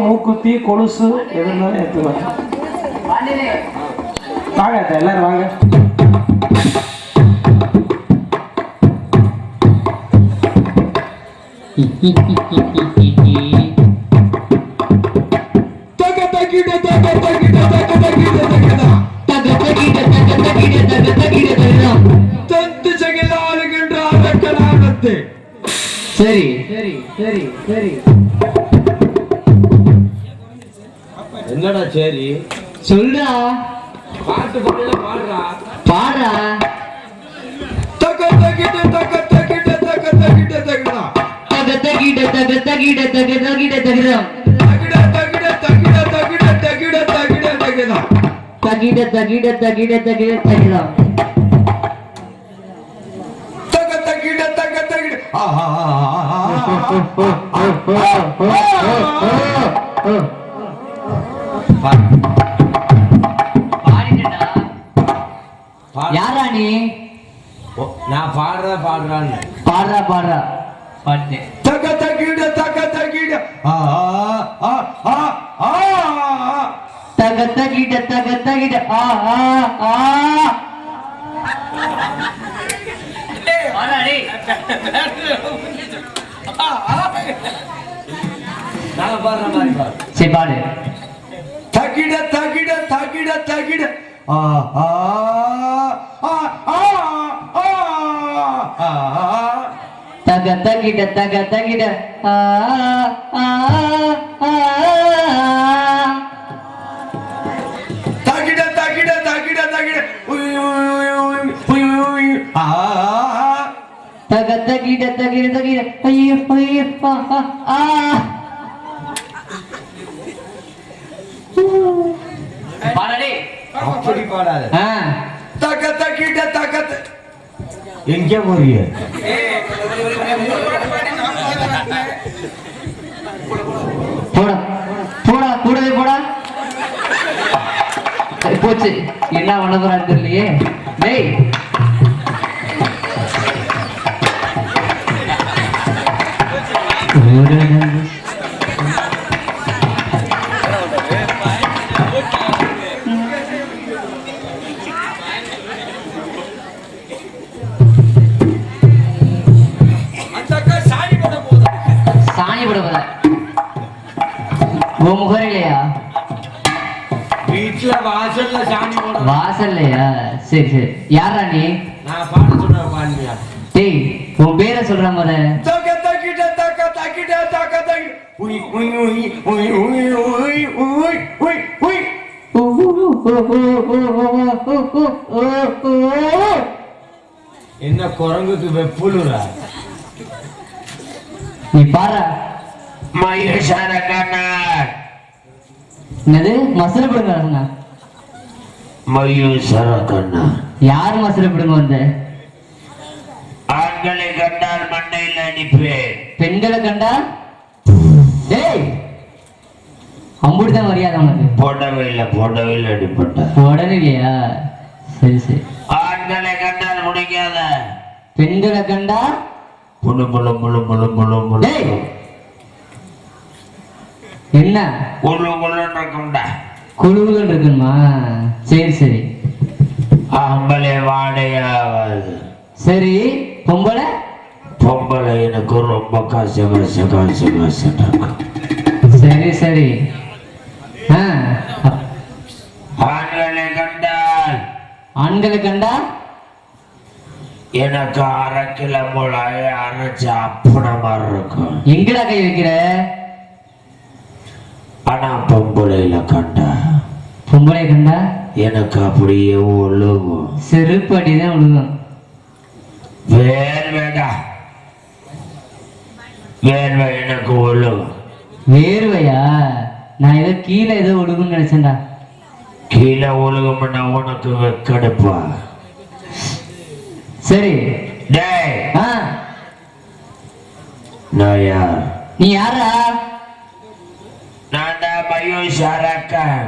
மூக்குத்தி கொலுசு எதுனாலும் எடுத்துக்கலாம். வாங்க எல்லாரும் வாங்க. சரி சரி சரி சரி என்னடா சரி சொல்றா பாட்டு பாடுறா பாடுறா தக தகிட தக தகிட தக தகிட தகிடா தக தகிட தக தகிட தக தகிட தகிடா தகிட தகிட தகிட தகிட தகிட தகிட தகிடா தகிட தகிட தகிட தகிட தகிடா தக தகிட தக தகிட யாரா நீ? நான் பாடுறா பாடுறான்னு பாடுறா பாடுறா பாட்டு தக தகிட தக தகிட தக தகிட தக தகிட நான் பாடுற மாதிரி பாடு. சரி பாடு. தகிட தகிட தகிட தகிட தக தகிட தக தகிட தகிட தகிட தகிட தகிட தக தகிட தகிட தகிட ஐயோ ஐயோ பாடலே அப்படி பாடாத. தக தகிட தக எங்க போறிய? போடா போடா கூடவே போடா. போச்சு என்ன பண்ண போறான்னு தெரியலையே. டேய் சாணி போட போத உன் முகர் இல்லையா? வீட்டுல வாசல்ல சாணி போட. வாசல்லையா? சரி சரி. யாரா நீ? நான் பாட சொன்ன பாடுறியா? டேய் உன் பேரை சொல்ற முத. தக தகிட தக தகிட தக தகிட உய் உய் உய் உய் உய் உய் உய் உய் உய். என்ன குரங்குக்கு வெப்புலுரா? நீ பாரு. மகேஷார கண்ணார். என்னது மசுர பிடுங்க? மயூசர கண்ணார். யார் மசுர பிடுங்க வந்த? ஆண்களை கண்டால் மண்டையில் அடிப்பேன், பெண்களை கண்டா டேய் அம்புடிதான் மரியாதை உனக்கு. போடவையில் அடிப்பட்ட. உடனே இல்லையா? சரி சரி. ஆண்களை கண்டால் முடிக்காத, பெண்களை கண்டா புழு புழு புழு புழு புழு புழு. டேய் என்ன குழு குழுன்னு இருக்கும்டா. குழுவுகள் இருக்குமா? சரி சரி. ஆம்பளை வாடையாவது. சரி பொம்பளை? பொம்பளை எனக்கு ரொம்ப காசு காசு காசு காசு. சரி சரி. ஆண்களை கண்டால், ஆண்களை கண்டா எனக்கு 1/2 கிலோ மூளாய அரைச்சு அப்பன மாதிரி இருக்கும். எங்கடா கை வைக்கிற? ஆனா பொம்பளையில கண்டா, பொம்பளை கண்டா எனக்கு அப்படியே ஒழுகும். செருப்படிதான் விழுகும். வேர்வேடா, வேர்வை எனக்கு ஒழுகும். வேர்வையா? நான் ஏதோ கீழே ஏதோ ஒழுகுன்னு நினைச்சேன்டா. கீழே ஒழுகும்னா உனக்கு வெக்கடுப்பா. சரி. டேய் நான் யார்? நீ யாரா? நான் தான் மயூஷாரக்கன்.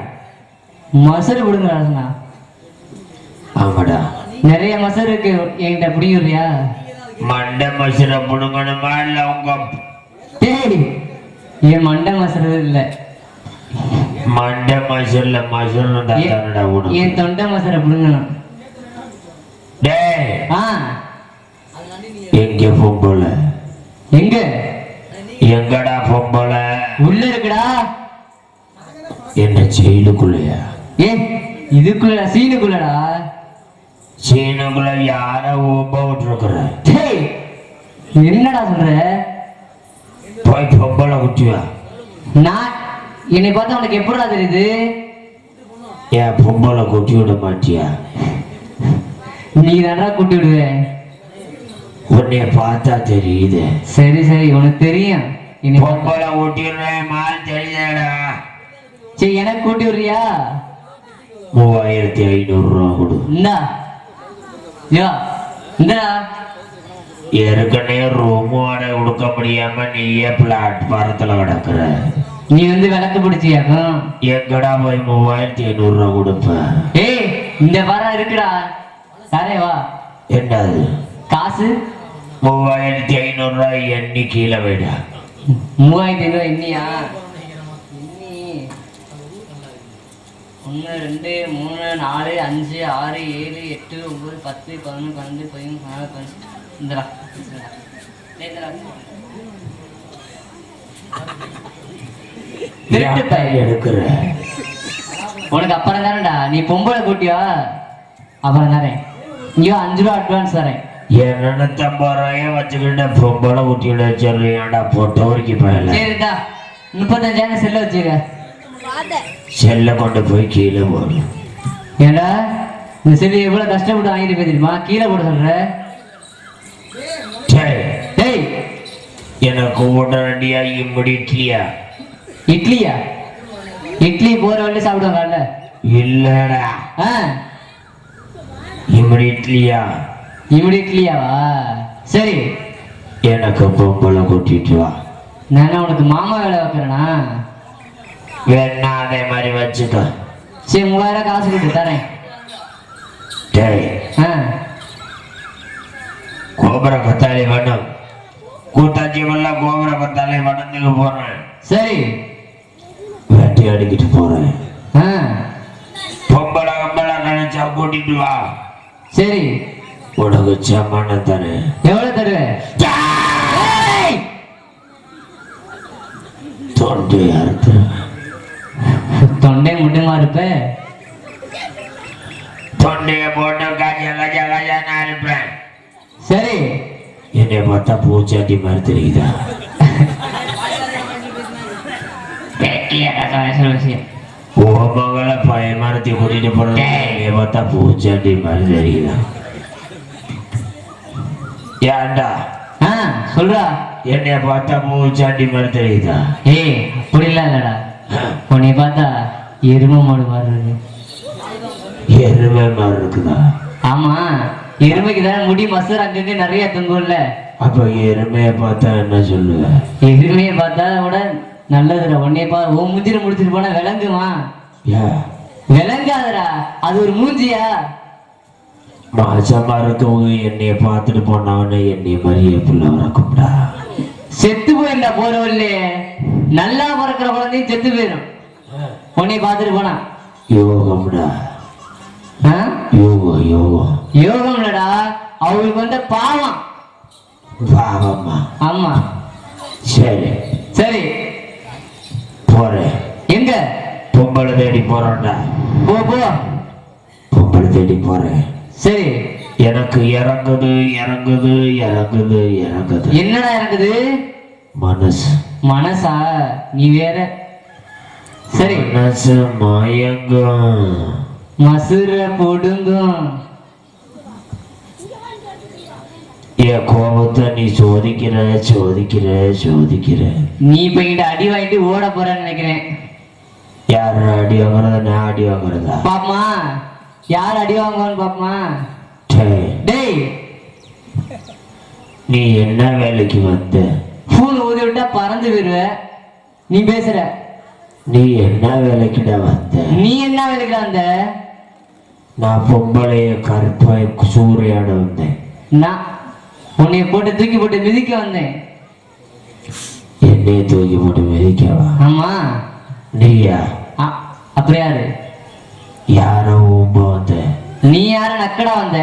மசரு கொடுங்க. ஆமாடா, நிறைய மசரு இருக்கு என்கிட்ட, பிடிக்கிறியா? மண்டை மசுரை புடுங்கணுமா இல்ல உங்க? டேய் என் மண்டை மசரு இல்ல, மண்டை மசல்ல மசல்னு தானடா உனக்கு. என் தொண்டை மசரை புடுங்கணும். டேய் ஆ எங்க பொம்பளை? எங்க எங்கடா பொம்பளை? உள்ள இருக்குடா. என்ன ஜெயிலுக்குள்ளையா? ஏ இதுக்குள்ள சீனுக்குள்ளடா. சீனுக்குள்ள யார ஓம்ப விட்டுருக்குற? டேய் என்னடா சொல்ற? போய் பொம்பளை குட்டியா? நான் என்னை பார்த்தா உனக்கு எப்படா தெரியுது? ஏன் பொம்பளை குட்டி விட மாட்டியா? நீ தானடா கூட்டி விடுவேன். உன்னைய பார்த்தா தெரியுது. சரி சரி உனக்கு தெரியும். என்னை பொம்பளை ஊட்டிடுறேன் மால் தெரியுதா? சரி எனக்கு கூட்டி விடுறியா? 3500 ரூபா கொடு. இந்தா யோ இந்தா. ஏற்கனவே ரூம் வாடகை கொடுக்க முடியாம நீயே பிளாட்பாரத்துல கிடக்குற. நீ வந்து விளக்கு பிடிச்சியாக்கும். எங்கடா போய் 3500 ரூபா கொடுப்ப? ஏய் இந்த வாரம் இருக்குடா. சரே வா. என்னது காசு? 3500 ரூபா எண்ணி கீழே வைடா. 3500 எண்ணியா? எண்ணி 1 2 3 4 5 6 7 8 9 10 11 12 13 14 இந்தடா. திருட்டு பையன் எடுக்கிற. உனக்கு அப்புறம் தானேடா. நீ பொம்பளை கூட்டியா? அப்புறம் தரேன். ஐயோ 5 ரூபா அட்வான்ஸ் தரேன். என் 50 ரூபாய வச்சுக்கிட்ட பொம்பளை ஊட்டியோட சொல்லியாண்டா போட்டோ வரைக்கும் போயல. சரிடா 35,000 செல்ல வச்சுக்க. செல்ல கொண்டு போய் கீழே போடு. ஏண்டா இந்த செல்லு எவ்வளவு கஷ்டப்பட்டு வாங்கிட்டு போய் தெரியுமா? கீழே போட சொல்ற. டேய் எனக்கு உடனடியா இம்முடி இட்லியா? இட்லியா? இட்லி போற வழி சாப்பிடுவாங்கல்ல? இல்லடா ஆ இம்முடி இட்லியா? இப்படி இட்லியாவா? சரி எனக்கு பொம்பளை கூட்டிட்டு வா. நான் உனக்கு மாமா வேலை வைக்கிறேனா? வேணா அதே மாதிரி வச்சுக்க. சரி 3000 காசு கொடுத்து தரேன். டேய் ஆ கோபுர கொத்தாளி வேணும். கூட்டாச்சி உள்ள கோபுர கொத்தாளி வனத்துக்கு போறேன். சரி வேட்டி அடிக்கிட்டு போறேன். ஆ பொம்பளை கம்பளை நினைச்சா கூட்டிட்டு வா. சரி உனக்கு சமான தானே. எவ்வளவு தருவேன்? தொண்டையா இருக்க. தொண்டை முட்டுமா இருப்ப. தொண்டைய போட்டு கஜ கஜ கஜ நான் இருப்பேன். சரி என்னை பார்த்தா பூச்சாண்டி மாதிரி தெரியுதா? ஓ மகளை பயமரத்தி கூட்டிட்டு போறது என்னை பார்த்தா பூச்சாண்டி மாதிரி தெரியுதா? ஏன்டா ஆ சொல்றா. என்னைய பார்த்தா பூச்சாண்டி மாதிரி தெரியுதா? ஏய் அப்படிலாம் இல்லடா. உன்னை பார்த்தா எருமை மாடு மாதிரி இருக்கு. எருமை மாதிரி இருக்குதா? ஆமா எருமைக்கு தானே முடி மசர் அங்கங்க நிறைய தொங்கும்ல. அப்ப எருமைய பார்த்தா என்ன சொல்லுவ? எருமையை பார்த்தா கூட நல்லதுடா. உன்னைய உன் முந்திர முடிச்சுட்டு போனா விளங்குமா? விளங்காதடா. அது ஒரு மூஞ்சியா? மாசமா இருக்கவங்க என்னைய பார்த்துட்டு போனவன என்னைய மாதிரியே புள்ள வளர்க்கும்டா. செத்து போயிருந்தா போறவில்லையே. நல்லா பிறக்கிற குழந்தையும் செத்து போயிடும் உன்னைய பார்த்துட்டு போனா. யோகம்டா. யோகம் யோகம் யோகம்லடா. அவங்களுக்கு வந்து பாவம். பாவமா? ஆமா. சரி சரி போறேன். எங்க? பொம்பளை தேடி போறேன்டா. போ போ. பொம்பளை தேடி போறேன். சரி எனக்கு இறங்குது இறங்குது இறங்குது இறங்குது. என்னடா இறங்குது? மனசு. மனசா? நீ வேற. சரி மனசு மயங்கும். மசுர பொடுங்கும். என் கோபத்தை நீ சோதிக்கிற சோதிக்கிற சோதிக்கிற. நீ இப்ப இங்கிட்ட அடி வாங்கிட்டு ஓட போறன்னு நினைக்கிறேன். யார் அடி வாங்குறத? நான் அடி வாங்குறதா? பாப்பமா யார் அடி வாங்குவான்னு பாப்பமா. டேய் நீ என்ன வேலைக்கு வந்த? பூன் ஊதி விட்டா பறந்து போயிருவ. நீ பேசுற. நீ என்ன வேலைக்குடா வந்த? நீ என்ன வேலைக்குடா வந்த? நான் பொம்பளைய கருப்பாய் சூறையாட வந்தேன். நான் உன்னை போட்டு தூக்கி போட்டு மிதிக்க வந்தேன். என்னைய தூக்கி போட்டு மிதிக்கவா? ஆமா. நீயா? அப்புறம் யாரு? யாரோ ஊம்ப வந்த. நீ யார நக்கடா வந்த?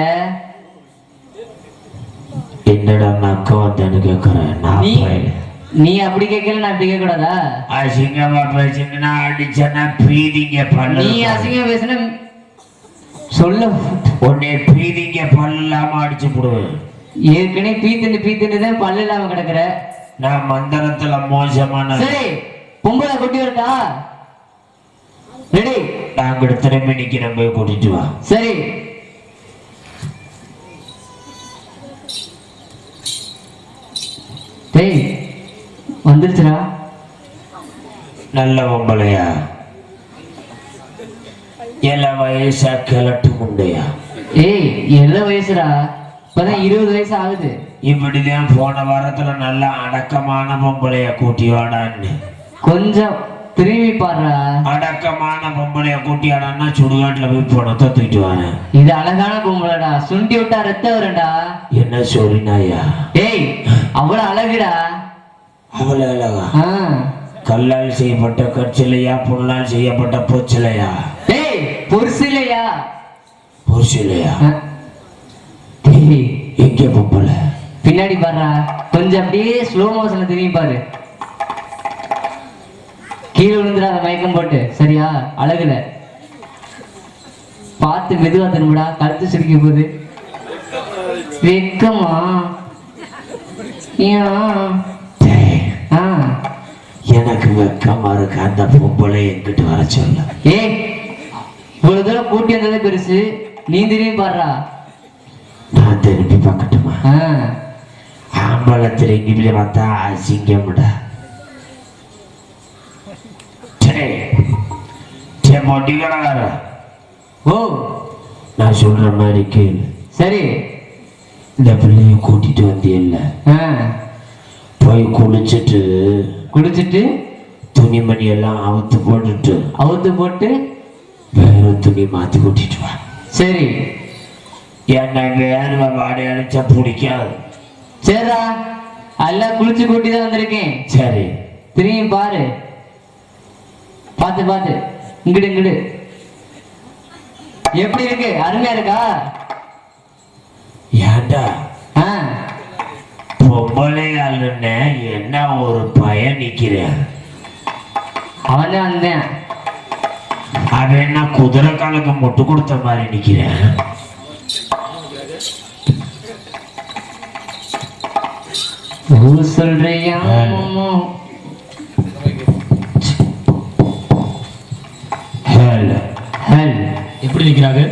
என்னடா நக்க வந்தேன்னு கேக்குறேன். நீ அப்படி கேட்கல, நான் அப்படி கேட்க கூடாதா? அசிங்கமா பேசுங்கன்னா அடிச்சனா பீதிங்க பல்ல. நீ அசிங்கமா பேசுன சொல்ல உன்னை பீதிங்க பல்லாம அடிச்சு போடுவேன். ஏற்கனவே பீத்துன்னு தான் பல்லு இல்லாம கிடக்குற. நான் மந்திரத்துல மோசமான. சரி, பொம்பளை கொட்டி வரட்டா? ரெடி? நாங்க திரும்பி நிக்கிறேன், போய் கூட்டிட்டு வா. சரி. டேய் வந்துருச்சுடா. நல்ல பொம்பளையா? எல்லா வயசா கிளட்டு முண்டையா? ஏய் எல்ல வயசுடா, இப்பதான் 20 வயசு ஆகுது. இப்படிதான் போன வாரத்துல நல்ல அடக்கமான பொம்பளைய கூட்டி வாடான்னு. கொஞ்சம் திரும்பி பாடுறா. அடக்கமான பொம்பளைய கூட்டி வாடான்னா சுடுகாட்டுல போய் பணத்தை தூக்கிட்டு வரேன். இது அழகான பொம்பளைடா, சுண்டி விட்டா ரத்தம் வரும்டா. என்ன சொல்லினாயா? ஏய் அவ்வளவு அழகுடா. அவ்வளவு அழகா? கல்லால் செய்யப்பட்ட கற்சிலையா, பொருளால் செய்யப்பட்ட பொச்சிலையா? ஏய் பொருசிலையா? பொருசிலையா? எங்க பொம்பளை? பின்னாடி பாடுறா, கொஞ்சம் அப்படியே ஸ்லோ மோஷன்ல திரும்பி பாரு. கீழே விழுந்துடாத மயக்கம் போட்டு, சரியா? அழகுல பார்த்து மெதுவா திரும்புடா, கழுத்து சிரிக்க போகுது. வெக்கமா? எனக்கு வெக்கமா இருக்கு. அந்த பொம்பளை என்கிட்ட வர சொல்ல. ஏய் இவ்வளவு தூரம் கூட்டி வந்ததே பெருசு, நீ திரும்பி பாடுறா. நான் திரும்பி பார்க்கட்டுமா? ஆம்பளை திரும்பி பார்த்தா அசிங்கம்டா. ஓ நான் சொல்ற மாதிரி கேளு. சரி. இந்த பிள்ளைய கூட்டிட்டு வந்தியல்ல, போய் குளிச்சுட்டு துணிமணி எல்லாம் அவுத்து போட்டு வேற துணி மாத்தி கூட்டிட்டு வா. சரி. என்ன வேர்வை வாடை அடிச்சா பிடிக்காது. சரிடா, எல்லாம் குளிச்சு கூட்டி தான் வந்திருக்கேன். சரி திரும்பி பாரு, பார்த்து இங்கிடு. எப்படி இருக்கு? அருமையா இருக்கா? ஏண்டா பொம்பளையாளுன்னு என்ன ஒரு பையன் நிக்கிறேன். அவன் தான் வந்தேன். அவன் என்ன குதிரை காலுக்கு முட்டு கொடுத்த மாதிரி நிக்கிறேன். சொல்றியா? எப்படி நிக்கிறாங்க?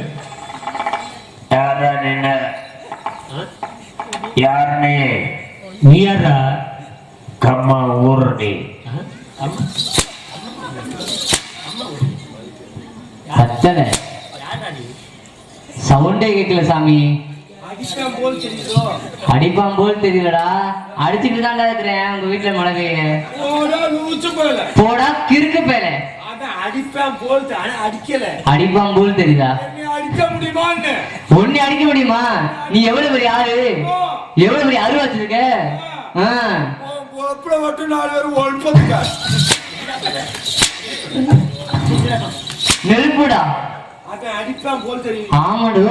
யாருனே? நீ யாரா? கம்மா ஊரணி. அத்தனை சவுண்டே கேட்கல சாமி. அடிப்பான் போல் தெரியலடா. அடிச்சுட்டு தான்டா இருக்கிறேன். உங்க வீட்டுல மழை பெய்ய போடா கிறுக்கு பேல. அடிப்பான் போல் தெரியுதா? ஒன்னு அடிக்க முடியுமா? நீ எவ்வளவு பெரிய ஆளு, எவ்வளவு பெரிய அருவா வச்சிருக்க? நெருப்புடா. ஆமாடு,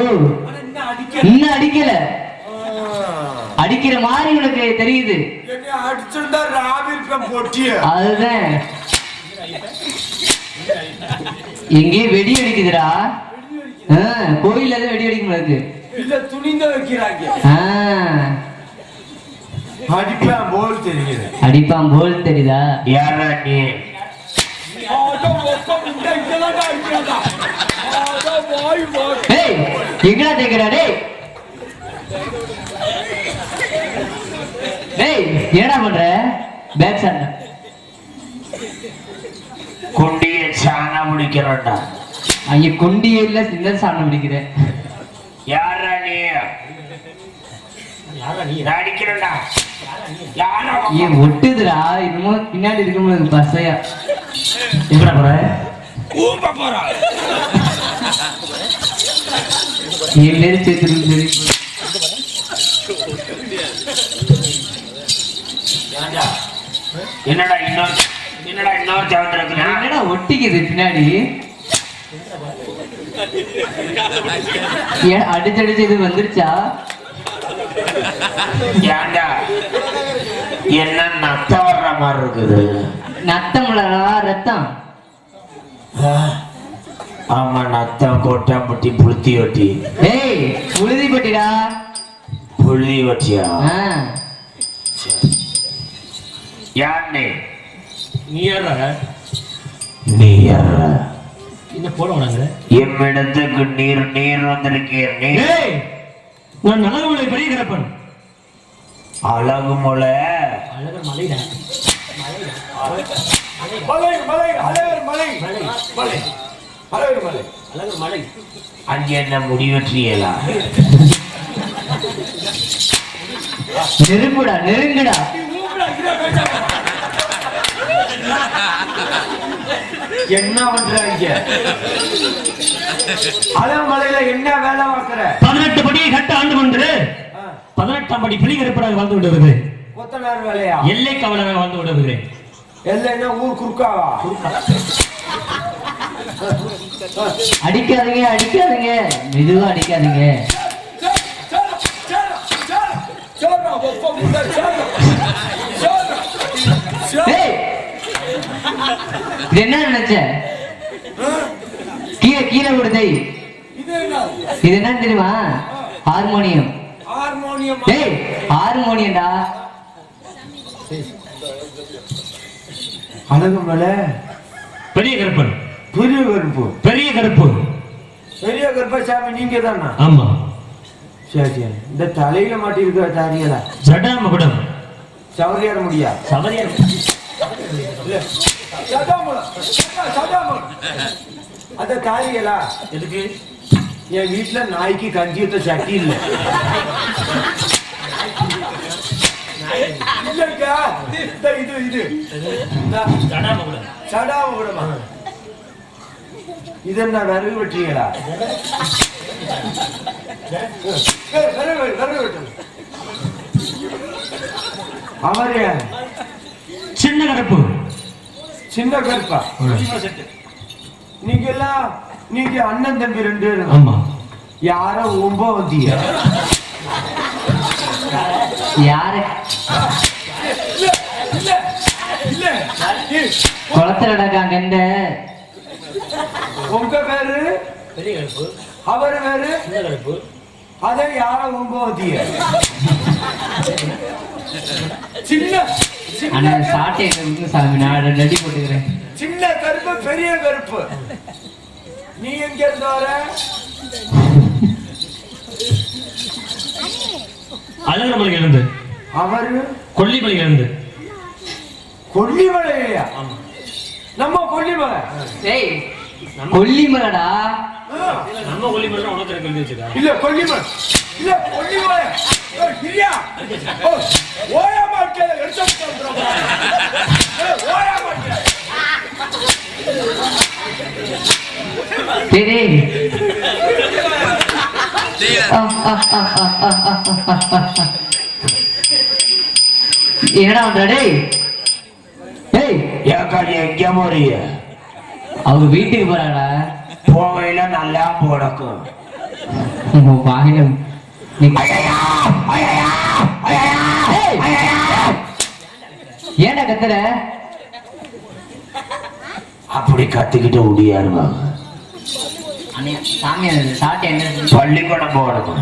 இன்னும் அடிக்கல. அடிக்கிற மாதிரி உனக்கு தெரியுது. அதுதான் எங்கேயே வெடி அடிக்குதுடா. கோயில்ல தான் வெடி அடிக்க முடியாது. அடிப்பான் போல் தெரியுதா? யாரா நீ? எங்கடா தேக்கிறா? டேய் என்னடா பண்ற? பேக் சார் குண்டிய சாணம் முடிக்கிறோம்டா. அங்க குண்டிய இல்ல, சின்ன சாணம் முடிக்கிறேன். யாரா நீ? அடிக்கிறோம்டா. ஏன் ஒட்டுதுடா? இன்னமும் பின்னாடி இருக்கும்போது பசையா எங்கடா போற? எல்லாரும் சேர்த்து என்னடா இன்னொரு சவுண்ட் இருக்கு? என்னடா ஒட்டிக்குது பின்னாடி? ஏன் அடிச்சடிச்சு இது வந்துருச்சா? ஏண்டா என்ன நத்தம் வர்ற மாதிரி இருக்குது? நத்தம்ல ரத்தம். ஆமா, நத்தம், கோட்டாம்பட்டி, புளுத்தி வட்டி. ஏய், புழுதி பட்டிடா. புழுதி வட்டியா? யாருன்னு நீ யாரா? நீ யாரா? என்ன போட வேணாங்க? எம்மிடத்துக்கு நீர் நீர் வந்திருக்கேன். நீ நான் அழகுமலை பெரிய கிடப்பன். அழகுமலை? அழகர் மலைடா. அழகர் மலை. அங்கே என்ன முடிவெற்றியலா? நெருங்குடா, நெருங்குடா. என்ன பண்றாங்க? அழகுமலையில என்ன வேலை பார்க்கிற? 18 படியை கட்ட ஆண்டு கொண்டு 18ஆம் படி பெரிய கிடப்பனாக வாழ்ந்து விடுவது. கொத்தனார் வேலையா? எல்லை காவலராக வாழ்ந்து விடுவது. எல்லைன்னா ஊர் குறுக்காவா? அடிக்காதீங்க, அடிக்காதீங்க, மெதுவா அடிக்காதீங்க. இது என்ன நினைச்ச? கீழே கீழே விடுதை. இது என்ன தெரியுமா? ஹார்மோனியம். டேய், ஹார்மோனியம்டா. அழகுமலை பெரிய கருப்பன். பெரிய கருப்பு. பெரிய கருப்பு. பெரிய கருப்பசாமி நீங்க தானா? ஆமா. சரி சரி. இந்த தலையில மாட்டி இருக்கிற தாரியலா? ஜடாமகுடம். சவரியார முடியா? சவரியார். அத தாரியலா எதுக்கு? என் வீட்டுல நாய்க்கு கஞ்சி ஊத்த சட்டி இல்ல. இது இது ஜடாமகுடம். சடாமகுடமா? இது என்ன விறகு வெட்டுறீங்களா? அவரு சின்ன கருப்பு. சின்ன கருப்பா? நீங்க எல்லாம் நீங்க அண்ணன் தம்பி 2 பேரும். ஆமா. யார ரொம்ப வந்தீங்க? யாரு? குளத்துல நடக்காங்க. உங்க பேரு பெரிய கருப்பு. அவரு பேரு சின்ன கருப்பு. அதை யார ரொம்ப வந்தீங்க? சின்ன ஆனா சாட்டை இருக்கு சாமி, நான் ரெடி போட்டுக்கிறேன். சின்ன கருப்பு பெரிய கருப்பு. நீ எங்க இருந்து வர? அழகர் மலையில இருந்து. அவரு கொல்லிமலையில இருந்து. கொல்லிமலையா? நம்ம கொல்லிமலை. ஏய், கொல்லிமலைடா. நம்ம கொல்லிமலை உனக்கு எழுதி வச்சிருக்கா? இல்ல கொல்லிமலை. இல்ல கொல்லிமலை. இல்லையா? ஓயா மாட்டே எடுத்து ஓயா மாட்டே. சரி. என்னடா பண்ற? டேய் டேய், ஏக்காடி எங்க போறீங்க? அவங்க வீட்டுக்கு போறாடா. போவையில நல்லா போடக்கும். பாகிலம். ஏன்டா கத்துற? அப்படி கத்திக்கிட்டு ஓடியாருவாங்க. சாமி சாட்டை என்ன? பள்ளிக்கூடம் போகணும்.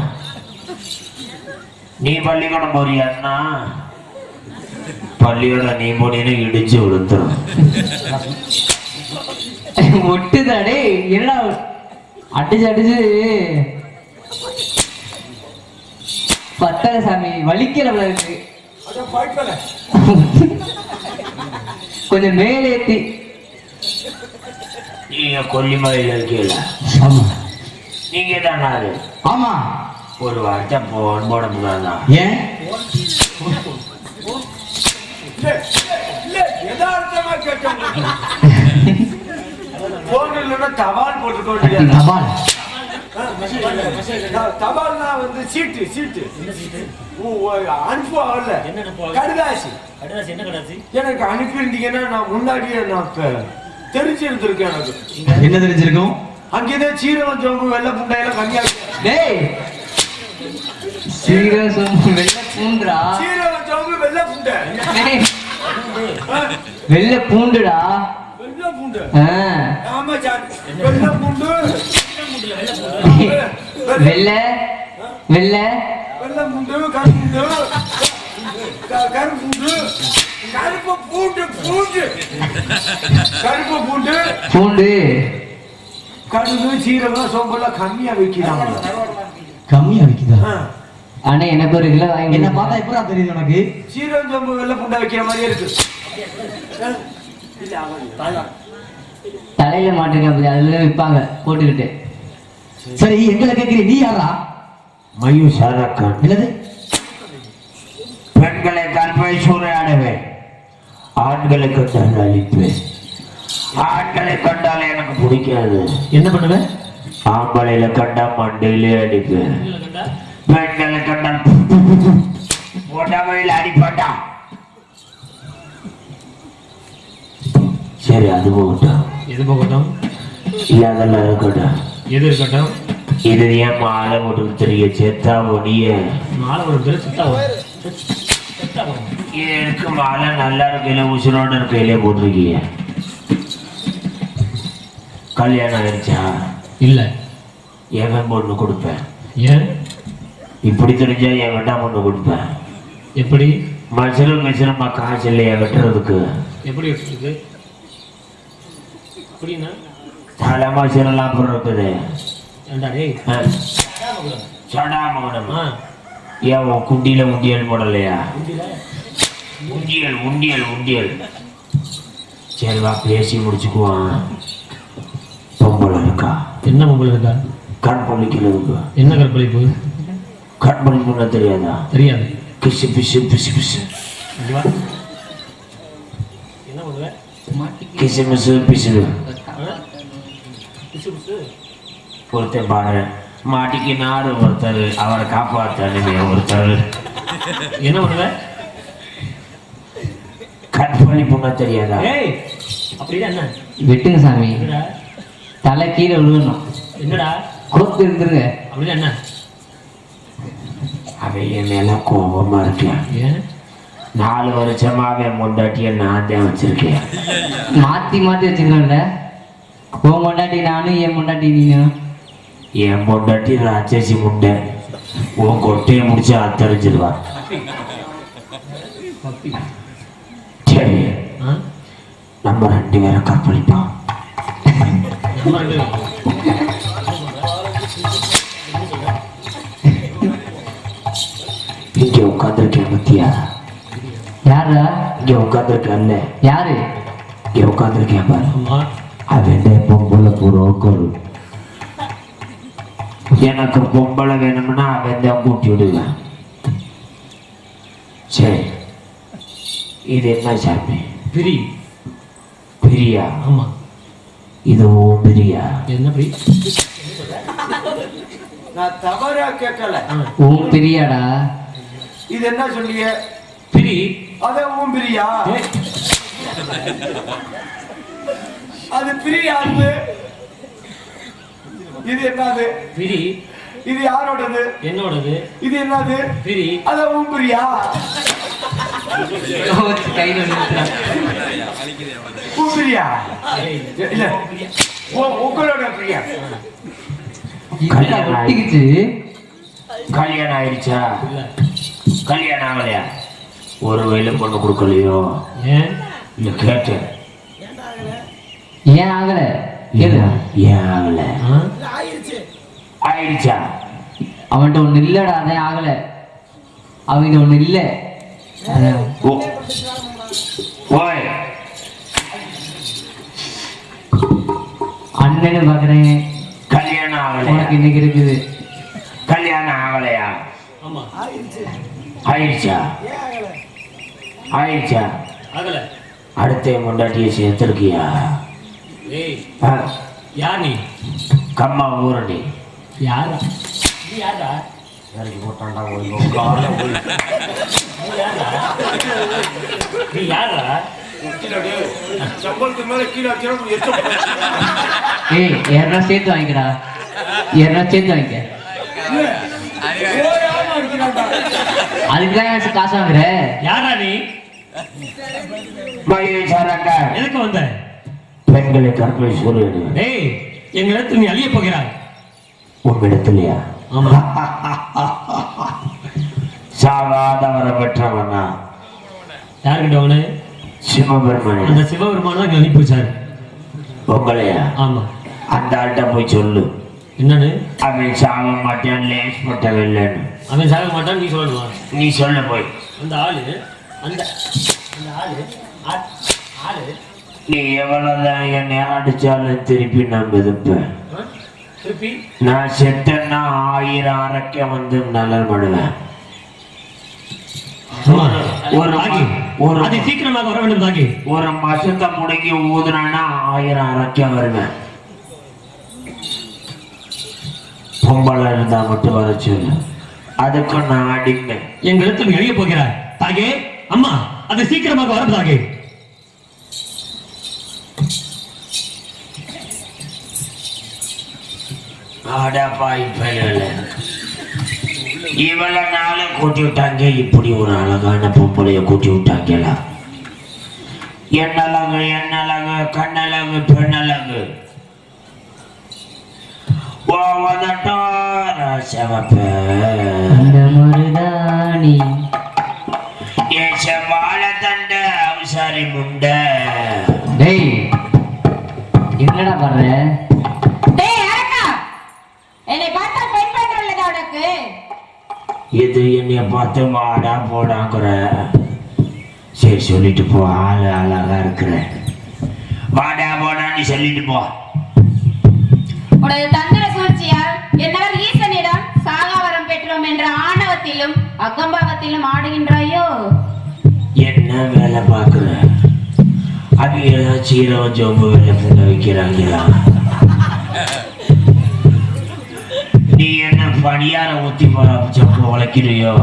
நீ பள்ளிக்கூடம் போறியான்னா பள்ளியோட நீ போனீன்னு இடிச்சு விழுந்துரும். ஒட்டுதாடே. என்னடா அடிச்சு அடிச்சு பத்தல சாமி, வலிக்கிறவள இருக்கு. கொஞ்சம் மேலேத்தி. நீங்க கொல்லிமலையில இருக்கீங்களா? ஆமா. நீங்க தானா? ஆமா. ஒரு வார்த்தை போன் போட முடியாதா? ஏன்? தபால் போட்டு தபால். தபால்னா வந்து சீட்டு சீட்டு அனுப்புவாங்கல்ல. கடுதாசி. கடுதாசி என்ன கடுதாசி? எனக்கு அனுப்பியிருந்தீங்கன்னா நான் முன்னாடியே நான் தெரிஞ்சிருந்திருக்கேன். எனக்கு என்ன தெரிஞ்சிருக்கும்? அங்கேதான் சீரகம் சோம்பு வெள்ளை புண்டையெல்லாம் கம்மியா டேய் சீரகம் சோம்பு வெள்ளை பூண்டுடா. சீரகம் சோம்பு வெள்ளை புண்டை. டேய் வெள்ளை பூண்டுடா. வெள்ளை பூண்டு. ஆமா சார். வெள்ளை பூண்டு. வெள்ளை வெள்ளை வெள்ளை பூண்டு கருப்பு பூண்டு கருப்பு பூண்டு பூண்டு கருப்பு பூண்டு பூண்டு கடுகு சீரகம் சோம்பெல்லாம் கம்மியா வைக்கிறாங்க. கம்மியா விக்குதா? அண்ணே எனக்கு ஒரு கிலோ வாங்கி. என்ன பார்த்தா எப்படா தெரியுது உனக்கு? சீரகம் சோம்பு வெள்ளை பூண்டை வைக்கிற மாதிரியே இருக்கு. தலையில மாட்டுங்க அப்படி அதுல விற்பாங்க போட்டுக்கிட்டு. சரி எங்களை கேட்கிறீ, நீ யாரா? மயூர் சாராக்கான். என்னது? பெண்களை கற்பை சூறையாடுவேன், ஆண்களை கண்டால் அழிப்பேன். ஆண்களை கண்டால் எனக்கு பிடிக்காது. என்ன பண்ணுவேன்? ஆம்பளையில கண்டா மண்டையிலே அடிப்பேன். பெண்களை கண்டால் உடமையில் அடிப்பட்டா. சரி அது போகட்டும். எது போகட்டும்? இல்ல அதெல்லாம் இருக்கட்டும். எது இருக்கட்டும்? இது ஏன் மாலை போட்டு தெரிய செத்தா ஒடிய மாலை போட்டு செத்தா இது எனக்கு மாலை நல்லா இருக்கையில உசுரோட இருக்கையிலே போட்டிருக்கீங்க. கல்யாணம் ஆயிடுச்சா? இல்ல. எவன் பொண்ணு கொடுப்பேன்? ஏன்? இப்படி தெரிஞ்சா என் வேண்டாம் பொண்ணு கொடுப்பேன். எப்படி? மனுஷனமா காசு இல்லையா வெட்டுறதுக்கு? எப்படி இருக்கு? அப்படின்னா தலைமா சிறலாம் அப்புறம் இருக்குது. சடாமகனமா ஏன் உன் குண்டியில உண்டியல் போடலையா? உண்டியல் உண்டியல் உண்டியல். சரிவா பேசி முடிச்சுக்குவான். பொம்பளை இருக்கா? என்ன பொம்பளை இருக்கா? கண் பழிக்கிறதுக்கு. என்ன கற்பழிப்பு? கண் பழிப்புன்னா தெரியாதா? தெரியாது. பிசு பிசு பிசு பிசு. என்ன பண்ணுவேன்? கிசு மிசு பிசு. ஒருத்தன் பாடுறேன் மாட்டிக்கு நாடு ஒருத்தர், அவரை காப்பாற்ற ஒருத்தர். என்ன பண்ணுவேன்? கண் பழிப்புன்னா தெரியாதா? அப்படின்னா என்ன? வெட்டுங்க சாமி, தலை கீழே விழுகணும். என்னடா கோத்து இருந்துருங்க. அப்படின்னா என்ன? அவன் என் மேல கோபமா இருக்கேன். ஏன்? 4 வருஷமாவே முண்டாட்டிய நான் தான் வச்சிருக்கேன். மாத்தி மாத்தி வச்சுக்கலாம்ல. உன் முண்டாட்டி நானும், என் முண்டாட்டி நீனும். என் முண்டாட்டி ராட்சசி முண்டை. உன் கொட்டையை முடிச்சு அத்தரிச்சிருவா. சரி நம்ம 2 பேரும் கற்பழிப்போம். இங்க உட்காந்துருக்கேன் பத்தியா? யாரா? இங்க உட்காந்துருக்கேன்ல. யாரு? இங்க உட்காந்துருக்கேன் பாரு. அவன் பொம்பளை புரோக்கர். எனக்கு பொம்பளை வேணும்னா அவன் தான் கூட்டி விடுவேன். சரி இது என்ன சாமி? பிரி. பிரியா? ஆமா. இது ஓம் பிரியா? என்ன பிரி? நான் தவறா கேட்கல. உன் பிரியாடா. இது என்ன சொல்லிய? பிரி. அத ஓம் பிரியா? அது பிரியா? இது என்னது? பிரி. இது யாரோடது? என்னோடது. இது என்னது? பிரி. அத ஓம் பிரியா? கையில பிரியா இல்ல உங்களோட பிரியா. ஒட்டிக்கிச்சு. கல்யாணம் ஆயிடுச்சா? கல்யாணம் ஆகலையா? ஒரு வேலை பொண்ணு கொடுக்கலையோ? ஏன்? இல்ல கேட்டேன். ஏன் ஆகல? ஏன் ஆகல? ஆயிடுச்சா? அவன்கிட்ட ஒண்ணு இல்லடா, அதான் ஆகல. அவங்க ஒண்ணு இல்ல. ஓய் அண்ணன்னு பாக்குறேன். கல்யாணம் ஆகலையா? உனக்கு இன்னைக்கு இருக்குது. கல்யாணம் ஆகலையா? ஆமா. ஆயிடுச்சா? ஆயிடுச்சா? ஆகல. அடுத்த முண்டாட்டியை சேர்த்திருக்கியா? ஏய் யார் நீ? கம்மா ஊரணி. யாரா? நீ யாரா? இறக்கி போட்டான்டா. நீ யாரா? சம்பளத்துக்கு மேல கீழே ஏய் 200 சேர்த்து வாங்கிக்கடா 200 சேர்த்து வாங்கிக்க ஓயாம இருக்கிறான்டா. அதுக்குதான் காசு வாங்குற யாரா நீ மகேஸ்வரங்க எதுக்கு வந்த பெண்களை கற்பனை சொல்லுது டேய் எங்க இடத்துல நீ அழிய போகிறாய் உங்களிடத்திலையா ஆமா சாகாத வர பெற்றவனா யாருக்கிட்ட அவனு சிவபெருமனே அந்த சிவபெருமான் தான் அனுப்பி வச்சாரு உங்களையா ஆமா அந்த ஆள்கிட்ட போய் சொல்லு என்னன்னு அவன் சாக மாட்டான் லேஸ் பட்டவில்லைன்னு அவன் சாக மாட்டான் நீ சொல்லணுமா நீ சொல்ல போய் அந்த ஆளு அந்த அந்த ஆளு ஆளு நீ எவ்வளவுதான் என்னை அடிச்சாலும் திருப்பி நான் மிதப்பேன் திருப்பி நான் செத்தேன்னா 1000 அரைக்க வந்து நலன் பண்ணுவேன் ஒரு அது சீக்கிரமாக வர வேண்டும் தாக்கி ஒரு மாசத்தை முடங்கி ஊதுனானா 1000 அரைக்க வருவேன் பொம்பளை இருந்தா மட்டும் வர சொல்லு அதுக்கு நான் அடிங்க எங்க இடத்துல எழுய போகிறாய் தாகே அம்மா அது சீக்கிரமாக வர தாகே இவளை நாள கூட்டி விட்டாங்க இப்படி ஒரு அழகான பொம்பளைய கூட்டி விட்டாங்களா எண்ணழகு எண்ணழகு கண்ணழகு பெண்ணழகு அந்த முருகாணி வாழ தண்ட அவசாரி முண்ட டேய் என்னடா பண்ற டேய் அரக்கா என்னை பார்த்தா பெண் பண்றலடா உனக்கு இது என்னைய பார்த்து வாடா போடாங்கிற சரி சொல்லிட்டு போ ஆளு அழகா இருக்கிற வாடா போடான்னு சொல்லிட்டு போ உனது தந்திர சூழ்ச்சியால் என்னவர் ஈசனிடம் சாகாவரம் பெற்றோம் என்ற ஆணவத்திலும் அகம்பாவத்திலும் ஆடுகின்றாயோ என்ன வேலை பார்க்குற அது ஏதாவது சீரகம் ஜோம்பு வேலை பொங்க வைக்கிறாங்களா நீ என்ன பணியார ஊத்தி செப்பு உழைக்கிறியோ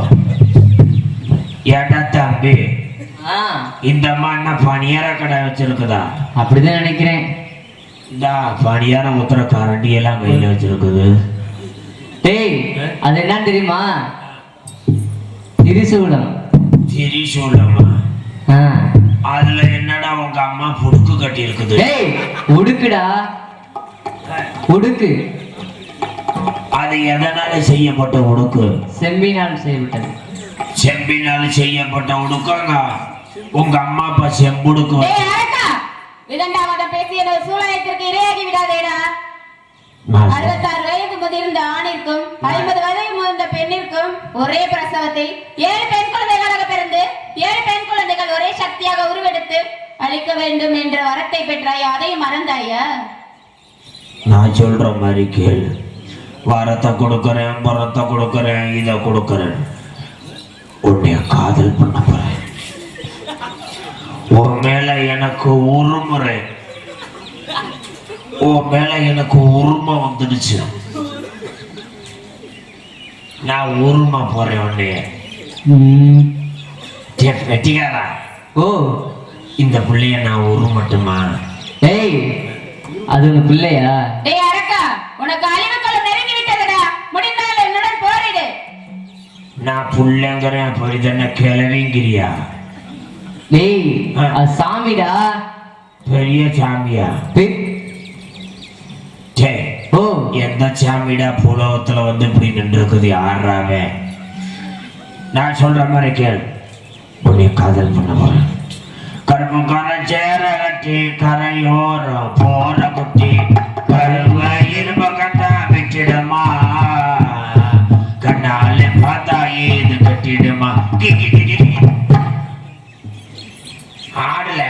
ஏடா தம்பி இந்த அம்மா என்ன பணியார கடை வச்சிருக்குதா அப்படிதான் நினைக்கிறேன் இந்த பணியார ஊத்துற கரண்டி எல்லாம் கையில வச்சிருக்குது டேய் அது என்ன தெரியுமா திரிசூலம் திரிசூலமா அதுல என்னடா உங்க அம்மா புடுக்கு கட்டி இருக்குது டேய் உடுக்குடா உடுக்கு அது எதனால செய்யப்பட்ட உடுக்கு செம்பினால் செய்யப்பட்டது செம்பினால் செய்யப்பட்ட உடுக்கங்க உங்க அம்மா அப்பா செம்புடுக்கு டேய் அரக்கா விதண்டாவத பேசி எனது சூழலத்திற்கு இரையாகி விடாதேடா 66 வயது முதிர்ந்த ஆணிற்கும் 50 வயது முதிர்ந்த பெண்ணிற்கும் ஒரே பிரசவத்தில் 7 பெண் குழந்தைகளாக பிறந்து 7 பெண் குழந்தைகள் ஒரே சக்தியாக உருவெடுத்து அளிக்க வேண்டும் என்ற வரத்தை பெற்றாய் அதையும் மறந்தாயா நான் சொல்ற மாதிரி கேள் வரத்தை கொடுக்கறேன் பரத்தை கொடுக்கறேன் இதை கொடுக்கறேன் உன்னைய காதல் பண்ண போறேன் உன் மேல எனக்கு உரிமுறை உன் மேல எனக்கு உரிமை வந்துடுச்சு நான் உரிமை போறேன் உன்னைய வெட்டிக்காரா ஓ இந்த பிள்ளைய நான் உருமட்டுமா டேய் அது உன் பிள்ளையா டேய் அரக்கா உனக்கு அழிவு காலம் நெருங்கி விட்டதுடா முடிந்தால் என்னுடன் போரிடு நான் புள்ளைங்கிறேன் அப்படி தானே கிளவிங்கிறியா டேய் அது சாமிடா பெரிய சாமியா சரி ஓ எந்த சாமிடா புலவத்துல வந்து இப்படி நின்று இருக்குது யாராவே நான் சொல்ற மாதிரி கேள் உன்னை காதல் பண்ண போறேன் கரும்பு கரை சேர கட்டி கரையோரம் போற குட்டி கருவ இரும்ப கட்டா விட்டுடுமா கண்ணால பார்த்தா ஏது கட்டிடுமா ஆடல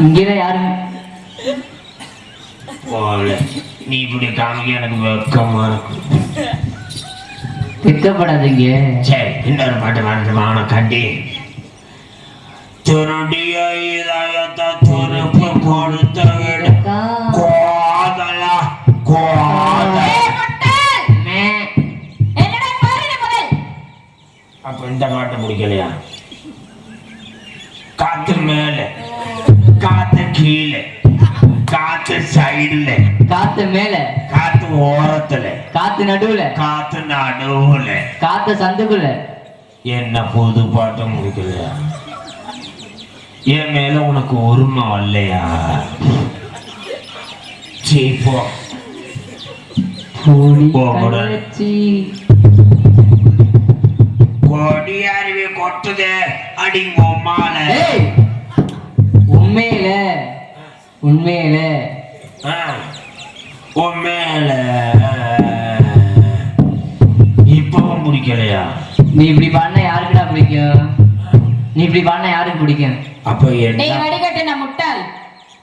இங்கதான் யாரும் போகல நீ இப்படி காமிக்க எனக்கு வெக்கமா இருக்கும் திட்டப்படாதீங்க சரி இன்னொரு பாட்டு வாங்க கண்டி திருடிய இதயத்தை துருப்பு கொடுத்த கோதலா கோதல டேய் முட்டாள் என்னுடன் போரிடு முதல் அப்ப இந்த பாட்டை முடிக்கலையா காத்து மேல காத்து கீழே காத்து காத்து சைடுல, காத்து மேல, காத்து ஓரத்துல, காத்து நடுவுல, காத்து நடுவுல, காத்து சந்துக்குள்ள. என்ன பொது பாட்டு முடிக்கலையா? என் மேல உனக்கு உரிமை வரலையா? சீப்போ கொடி அருவி கொட்டுது அடிங்கோமால. உண்மையில உண்மையில உண்மையில இப்பவும் பிடிக்கலையா? நீ இப்படி பண்ண யாருக்குடா பிடிக்கும்? நீ இப்படி பண்ண யாருக்கு பிடிக்கும்? அப்ப டேய் வடிகட்டுன முட்டாள்,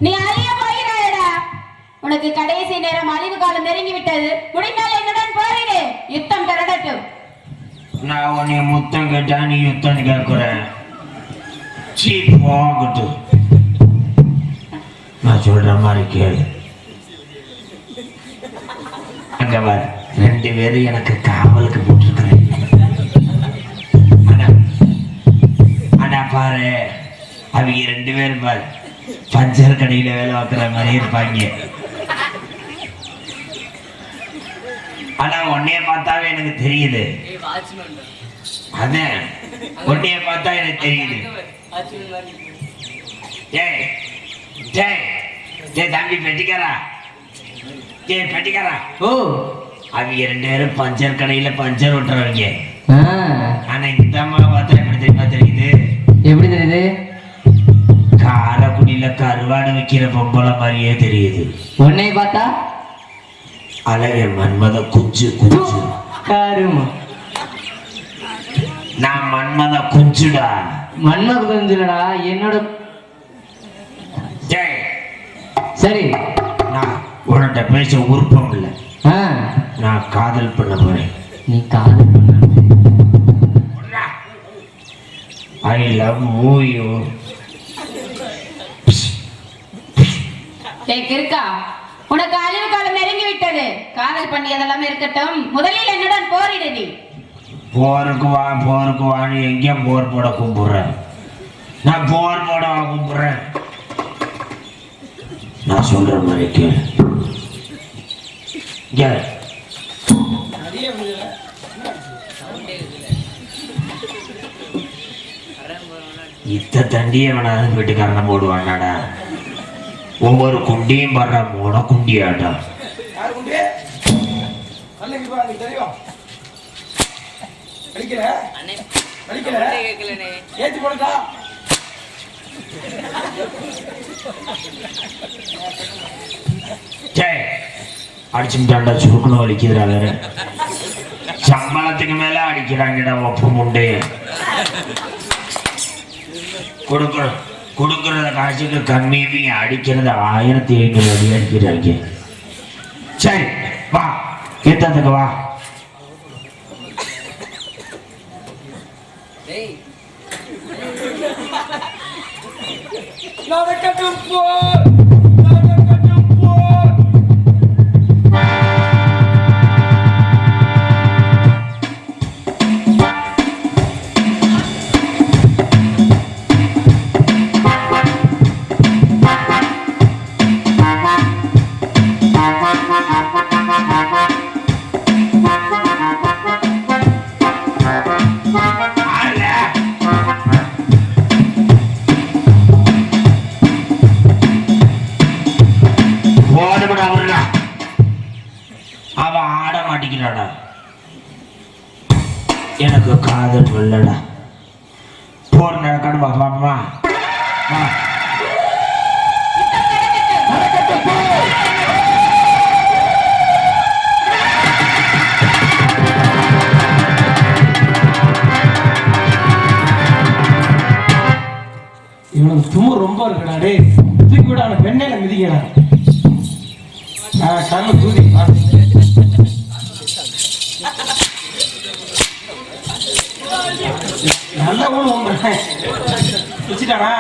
நீ அழிய போகிறாயடா. உனக்கு கடைசி நேரம் அழிவு காலம் நெருங்கி விட்டது. முடிந்தால் என்னுடன் போரிடு, யுத்தம் தொடரட்டும். நான் உன்னை முத்தம் கேட்டா நீ யுத்தம் கேட்குற. சீ போகட்டு. நான் சொல்ற மாதிரி கேளு. அங்க வர 2 பேரும் எனக்கு காவலுக்கு போட்டிருக்கிறேன். ஆனா பாரு, அவங்க 2 பேரும் பாரு பஞ்சர் கடையில வேலை பார்க்குற மாதிரி இருப்பாங்க. ஆனா உன்னைய பார்த்தாவே எனக்கு தெரியுது. அதான் உன்னைய பார்த்தா எனக்கு தெரியுது. ஏய் ஜெய் ஜெய் தம்பி பெட்டிக்காரா, ஜெய் பெட்டிக்காரா. ஓ, அவங்க 2 பேரும் பஞ்சர் கடையில பஞ்சர் ஓட்டுறவங்க. ஆனா இந்த அம்மா பார்த்தா எப்படி தெரியுமா தெரியுது? எப்படி தெரியுது? காரக்குடியில கருவாடு வைக்கிற பொம்பளை மாதிரியே தெரியுது. உன்னை பார்த்தா அழகே மன்மத குஞ்சு குஞ்சு காருமா. நான் மன்மத குஞ்சுடா. மன்மத குஞ்சுடா என்னோட. ஜெய் சரி, நான் உன்கிட்ட பேச விருப்பம் இல்லை. நான் காதல் பண்ண போறேன். நீ காதல் பண்ண? I love you. இருக்கா, உனக்கு அழிவு காலம் நெருங்கி விட்டது. காதல் பண்ணியதெல்லாம் இருக்கட்டும், முதலில் என்னுடன் போரிடு. நீ போருக்கு வா, போருக்கு வான்னு எங்கேயும் போர் போட கும்பிடுறேன். நான் போர் போட கும்பிடுறேன். நான் சொல்ற மாதிரி கேளு. இத்த தண்டியை வேணாலும் வீட்டுக்காரனை போடுவானாடா. ஒவ்வொரு குண்டியும் வர்ற மூட குண்டியாடா. அடிச்சுட்டாண்டா, சுருக்கணும் வலிக்கிறாங்க. சம்பளத்துக்கு மேல அடிக்கிறாங்கடா ஒப்பு முண்டே. கொடுக்கறத காசுக்கு கம்மியும் அடிக்கிறத 1500 அடி அடிக்கிறாங்க. சரி வா, யுத்தத்துக்கு வா. அவன் ஆட மாட்டேங்கிறாடா. எனக்கு காதல் இல்லடா. போர் நடக்கணும் பாப்பா. இவனுக்கு தும்மு ரொம்ப இருக்குடா. டே தூக்கி விட, அவனை பெண்ணையில மிதிக்கடா. கண்ணு தூக்கி நல்ல ஊழல் வச்சுட்டானா.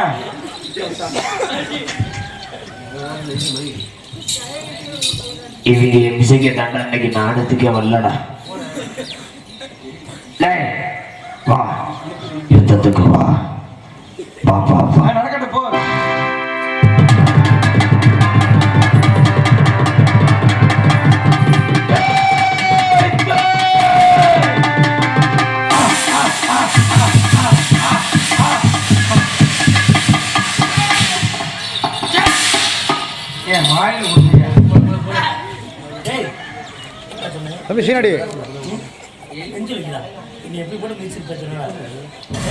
இவங்க மிசைக்க தாண்டா இன்னைக்கு நாடத்துக்கே வரலடா. வா, யுத்தத்துக்கு வா. வா வா வா. நடக்கட்டும் போ. ஏன் வாயில ஊத்துறியா? தம்பி சீனடி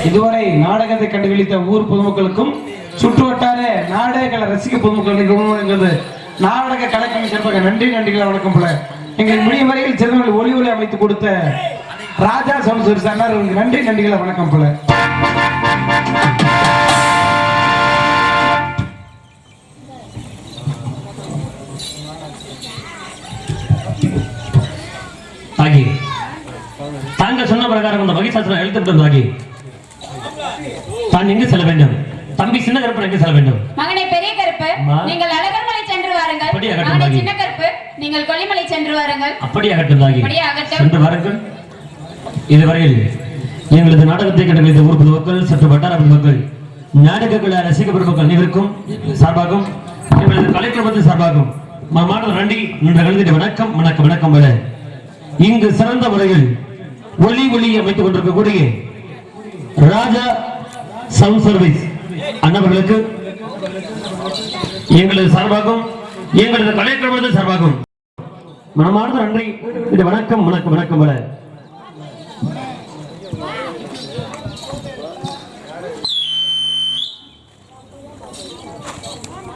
இதுவரை நாடகத்தை கண்டுகளித்த ஊர் பொதுமக்களுக்கும் சுற்றுவட்டார நாடகங்களை ரசிக்க பொதுமக்களுக்கு நாடக கலைக்கணி சிறப்பாக நன்றிகளை வணக்கம் போல எங்களுக்கு முடிய வரையில் சிறந்த ஒளி அமைத்து கொடுத்த ராஜா சோமசூரி சார் நன்றிகளை வணக்கம் போல. ஆகி தாங்கள் சொன்ன பிரகாரம் அந்த மகிஷாசுரன் எழுத்துவிட்டது. ஆகி தான் எங்கு செல்ல வேண்டும்? தம்பி சின்ன கருப்பன் எங்கு செல்ல வேண்டும்? மகனே பெரிய கருப்பு, நீங்கள் அழகர்மலை சென்று வாருங்கள். மகனே சின்ன கருப்பு, நீங்கள் கொல்லிமலை சென்று வாருங்கள். அப்படியாகட்டும் ஆகி, அப்படியாகட்டும். சென்று வாருங்கள். இதுவரையில் எங்களது நாடகத்தை கண்டுகளித்த ஊர் பொதுமக்கள், சற்று வட்டார பொதுமக்கள், நாடகங்களை ரசிக்க பெருமக்கள் அனைவருக்கும் சார்பாகும் எங்களது கலைக்குழுமத்தின் சார்பாகும் மாணவர் நன்றி என்று கலந்துட்டு வணக்கம் வணக்கம் வணக்கம் வர இங்கு சிறந்த முறையில் ஒளி அமைத்துக் கொண்டிருக்கக்கூடிய ராஜா சவுண்ட் சர்வீஸ் அண்ணவர்களுக்கு எங்களது சார்பாகும் எங்களது கலைக்குழுமத்தின் சார்பாகும் மனமார்ந்த நன்றி. இது வணக்கம் வணக்கம் வணக்கம் வர